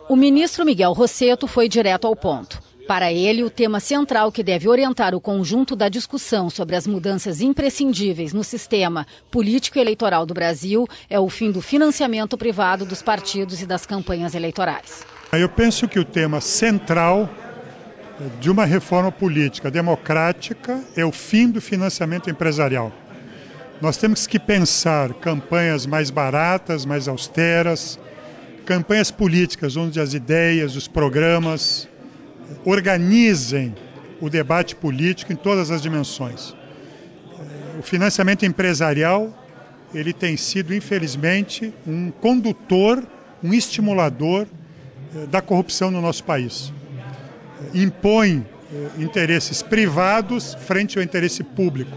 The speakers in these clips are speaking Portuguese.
O ministro Miguel Rossetto foi direto ao ponto. Para ele, o tema central que deve orientar o conjunto da discussão sobre as mudanças imprescindíveis no sistema político-eleitoral do Brasil é o fim do financiamento privado dos partidos e das campanhas eleitorais. Eu penso que o tema central de uma reforma política democrática é o fim do financiamento empresarial. Nós temos que pensar campanhas mais baratas, mais austeras, campanhas políticas onde as ideias, os programas organizem o debate político em todas as dimensões. O financiamento empresarial, ele tem sido, infelizmente, um condutor, um estimulador da corrupção no nosso país. Impõe interesses privados frente ao interesse público.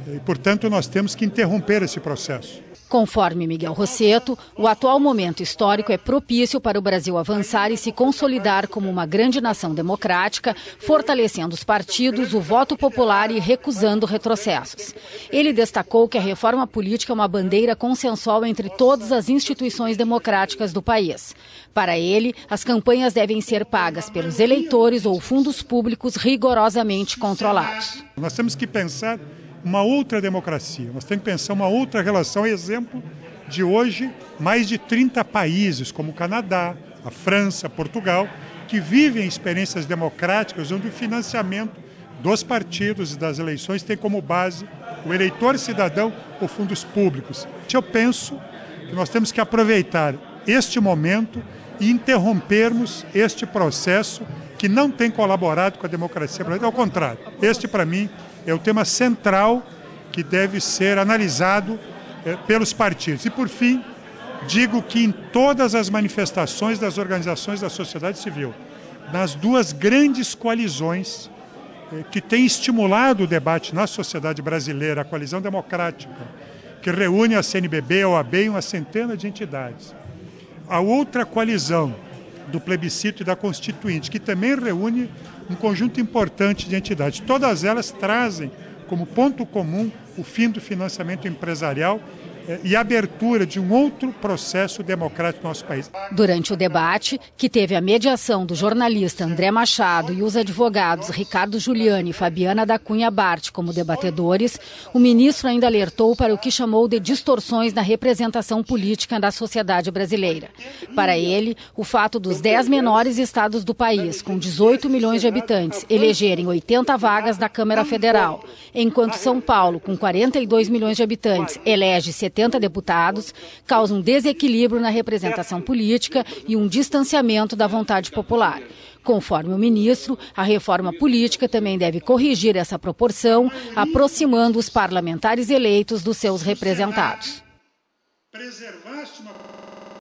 E, portanto, nós temos que interromper esse processo. Conforme Miguel Rossetto, o atual momento histórico é propício para o Brasil avançar e se consolidar como uma grande nação democrática, fortalecendo os partidos, o voto popular e recusando retrocessos. Ele destacou que a reforma política é uma bandeira consensual entre todas as instituições democráticas do país. Para ele, as campanhas devem ser pagas pelos eleitores ou fundos públicos rigorosamente controlados. Nós temos que pensar uma outra democracia, nós temos que pensar uma outra relação. Exemplo de hoje, mais de 30 países, como o Canadá, a França, Portugal, que vivem experiências democráticas onde o financiamento dos partidos e das eleições tem como base o eleitor cidadão ou fundos públicos. Eu penso que nós temos que aproveitar este momento e interrompermos este processo que não tem colaborado com a democracia brasileira. Ao contrário, este, para mim, é o tema central que deve ser analisado pelos partidos. E, por fim, digo que em todas as manifestações das organizações da sociedade civil, nas duas grandes coalizões que têm estimulado o debate na sociedade brasileira, a Coalizão Democrática, que reúne a CNBB, a OAB e uma centena de entidades, a outra coalizão do plebiscito e da Constituinte, que também reúne um conjunto importante de entidades. Todas elas trazem como ponto comum o fim do financiamento empresarial e a abertura de um outro processo democrático no nosso país. Durante o debate, que teve a mediação do jornalista André Machado e os advogados Ricardo Giuliani e Fabiana da Cunha Bart como debatedores, o ministro ainda alertou para o que chamou de distorções na representação política da sociedade brasileira. Para ele, o fato dos 10 menores estados do país, com 18 milhões de habitantes, elegerem 80 vagas da Câmara Federal, enquanto São Paulo, com 42 milhões de habitantes, elege 70 deputados, causa um desequilíbrio na representação política e um distanciamento da vontade popular. Conforme o ministro, a reforma política também deve corrigir essa proporção, aproximando os parlamentares eleitos dos seus representados.